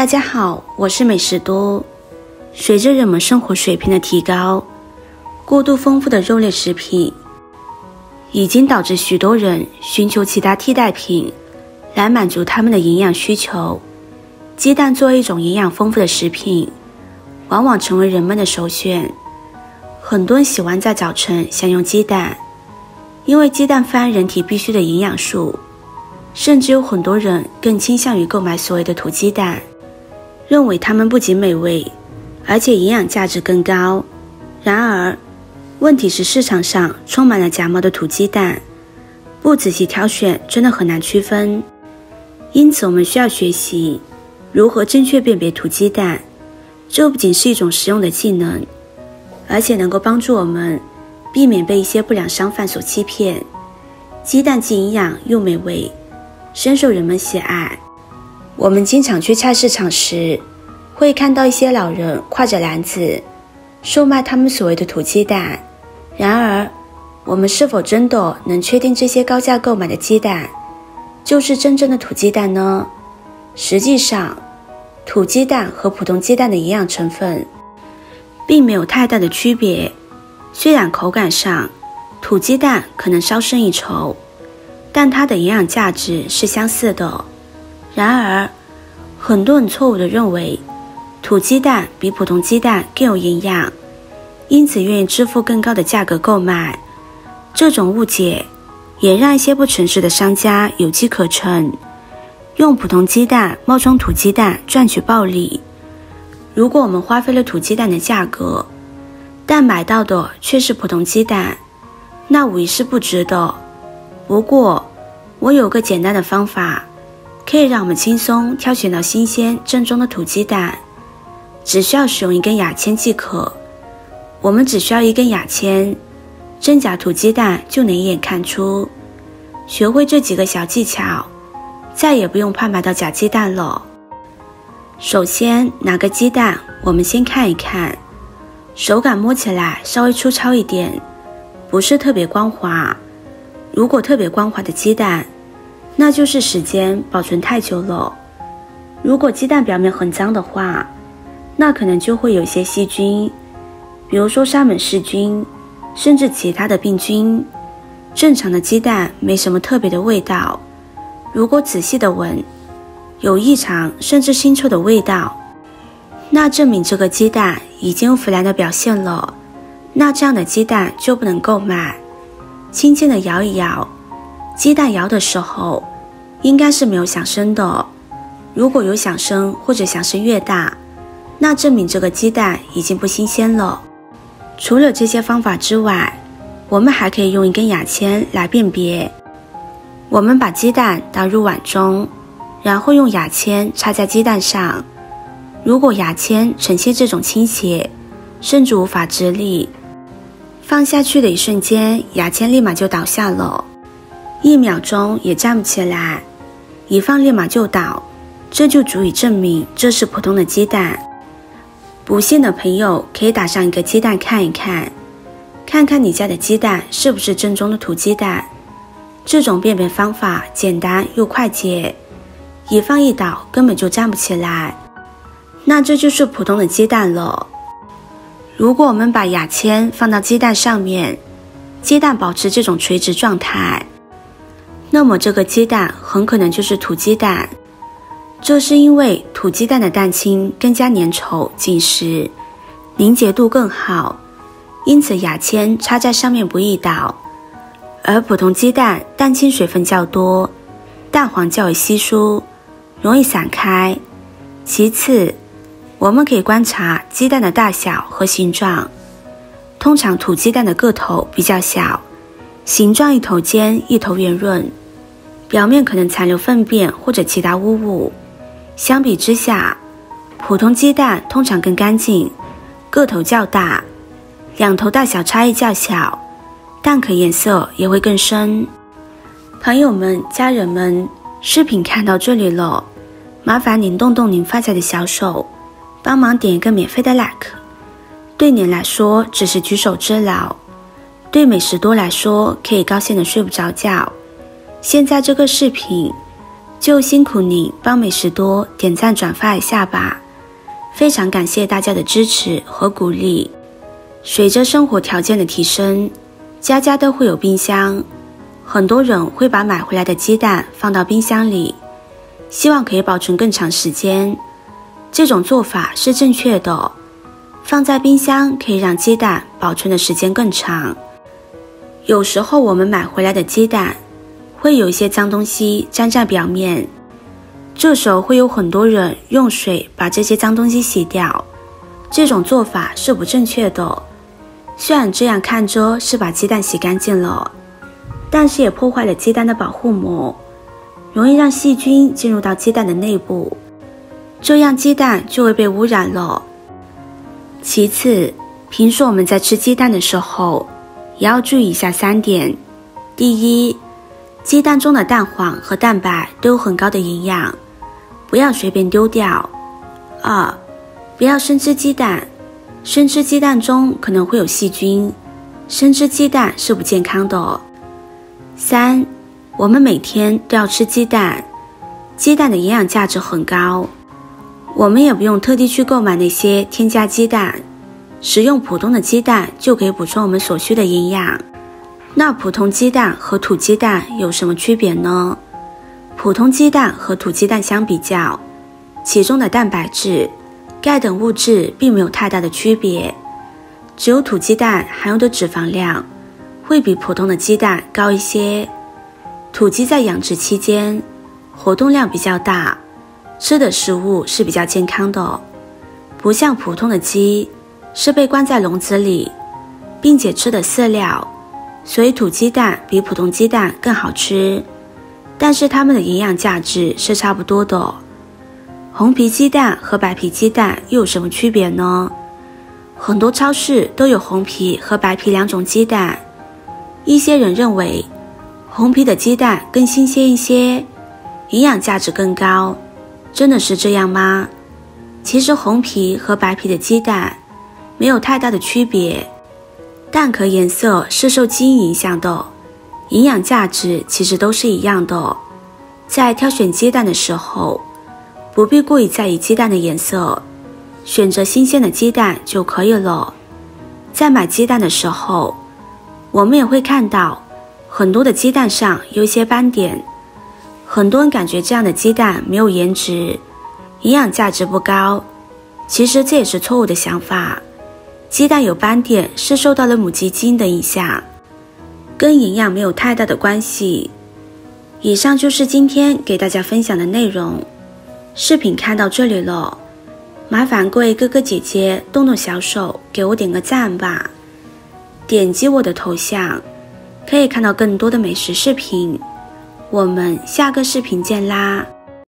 大家好，我是美食多。随着人们生活水平的提高，过度丰富的肉类食品已经导致许多人寻求其他替代品来满足他们的营养需求。鸡蛋作为一种营养丰富的食品，往往成为人们的首选。很多人喜欢在早晨享用鸡蛋，因为鸡蛋富含人体必需的营养素，甚至有很多人更倾向于购买所谓的土鸡蛋，认为它们不仅美味，而且营养价值更高。然而，问题是市场上充满了假冒的土鸡蛋，不仔细挑选真的很难区分。因此，我们需要学习如何正确辨别土鸡蛋，这不仅是一种实用的技能，而且能够帮助我们避免被一些不良商贩所欺骗。鸡蛋既营养又美味，深受人们喜爱。我们经常去菜市场时，会看到一些老人挎着篮子售卖他们所谓的土鸡蛋。然而，我们是否真的能确定这些高价购买的鸡蛋就是真正的土鸡蛋呢？实际上，土鸡蛋和普通鸡蛋的营养成分并没有太大的区别。虽然口感上土鸡蛋可能稍胜一筹，但它的营养价值是相似的。然而，很多人错误地认为土鸡蛋比普通鸡蛋更有营养，因此愿意支付更高的价格购买。这种误解也让一些不诚实的商家有机可乘，用普通鸡蛋冒充土鸡蛋赚取暴利。如果我们花费了土鸡蛋的价格，但买到的却是普通鸡蛋，那无疑是不值得。不过，我有个简单的方法，可以让我们轻松挑选到新鲜正宗的土鸡蛋。只需要使用一根牙签即可。我们只需要一根牙签，真假土鸡蛋就能一眼看出。学会这几个小技巧，再也不用怕买到假鸡蛋了。首先，拿个鸡蛋，我们先看一看，手感摸起来稍微粗糙一点，不是特别光滑。如果特别光滑的鸡蛋，那就是时间保存太久了。如果鸡蛋表面很脏的话，那可能就会有些细菌，比如说沙门氏菌，甚至其他的病菌。正常的鸡蛋没什么特别的味道，如果仔细的闻，有异常甚至腥臭的味道，那证明这个鸡蛋已经有腐烂的表现了，那这样的鸡蛋就不能购买。轻轻的摇一摇，鸡蛋摇的时候应该是没有响声的，如果有响声或者响声越大，那证明这个鸡蛋已经不新鲜了。除了这些方法之外，我们还可以用一根牙签来辨别。我们把鸡蛋倒入碗中，然后用牙签插在鸡蛋上。如果牙签呈现这种倾斜，甚至无法直立，放下去的一瞬间，牙签立马就倒下了，1秒钟也站不起来，一放立马就倒，这就足以证明这是普通的鸡蛋。不信的朋友可以打上一个鸡蛋看一看，看看你家的鸡蛋是不是正宗的土鸡蛋。这种辨别方法简单又快捷，一放一倒根本就站不起来，那这就是普通的鸡蛋了。如果我们把牙签放到鸡蛋上面，鸡蛋保持这种垂直状态，那么这个鸡蛋很可能就是土鸡蛋。这是因为土鸡蛋的蛋清更加粘稠紧实，凝结度更好，因此牙签插在上面不易倒。而普通鸡蛋蛋清水分较多，蛋黄较为稀疏，容易散开。其次，我们可以观察鸡蛋的大小和形状。通常土鸡蛋的个头比较小，形状一头尖一头圆润，表面可能残留粪便或者其他污物。相比之下，普通鸡蛋通常更干净，个头较大，两头大小差异较小，蛋壳颜色也会更深。朋友们、家人们，视频看到这里了，麻烦您动动您发财的小手，帮忙点一个免费的 like， 对您来说只是举手之劳，对美食多来说可以高兴的睡不着觉。现在这个视频就辛苦你帮美食多点赞转发一下吧，非常感谢大家的支持和鼓励。随着生活条件的提升，家家都会有冰箱，很多人会把买回来的鸡蛋放到冰箱里，希望可以保存更长时间。这种做法是正确的，放在冰箱可以让鸡蛋保存的时间更长。有时候我们买回来的鸡蛋会有一些脏东西粘在表面，这时候会有很多人用水把这些脏东西洗掉，这种做法是不正确的。虽然这样看着是把鸡蛋洗干净了，但是也破坏了鸡蛋的保护膜，容易让细菌进入到鸡蛋的内部，这样鸡蛋就会被污染了。其次，平时我们在吃鸡蛋的时候也要注意以下3点。第一，鸡蛋中的蛋黄和蛋白都有很高的营养，不要随便丢掉。2，不要生吃鸡蛋，生吃鸡蛋中可能会有细菌，生吃鸡蛋是不健康的。3，我们每天都要吃鸡蛋，鸡蛋的营养价值很高，我们也不用特地去购买那些添加鸡蛋，食用普通的鸡蛋就可以补充我们所需的营养。那普通鸡蛋和土鸡蛋有什么区别呢？普通鸡蛋和土鸡蛋相比较，其中的蛋白质、钙等物质并没有太大的区别，只有土鸡蛋含有的脂肪量会比普通的鸡蛋高一些。土鸡在养殖期间活动量比较大，吃的食物是比较健康的，不像普通的鸡是被关在笼子里，并且吃的饲料，所以土鸡蛋比普通鸡蛋更好吃，但是它们的营养价值是差不多的。红皮鸡蛋和白皮鸡蛋又有什么区别呢？很多超市都有红皮和白皮2种鸡蛋，一些人认为红皮的鸡蛋更新鲜一些，营养价值更高，真的是这样吗？其实红皮和白皮的鸡蛋没有太大的区别，蛋壳颜色是受基因影响的，营养价值其实都是一样的。在挑选鸡蛋的时候，不必过于在意鸡蛋的颜色，选择新鲜的鸡蛋就可以了。在买鸡蛋的时候，我们也会看到很多的鸡蛋上有一些斑点，很多人感觉这样的鸡蛋没有颜值，营养价值不高，其实这也是错误的想法。鸡蛋有斑点是受到了母鸡基因的影响，跟营养没有太大的关系。以上就是今天给大家分享的内容，视频看到这里了，麻烦各位哥哥姐姐动动小手给我点个赞吧，点击我的头像可以看到更多的美食视频，我们下个视频见啦。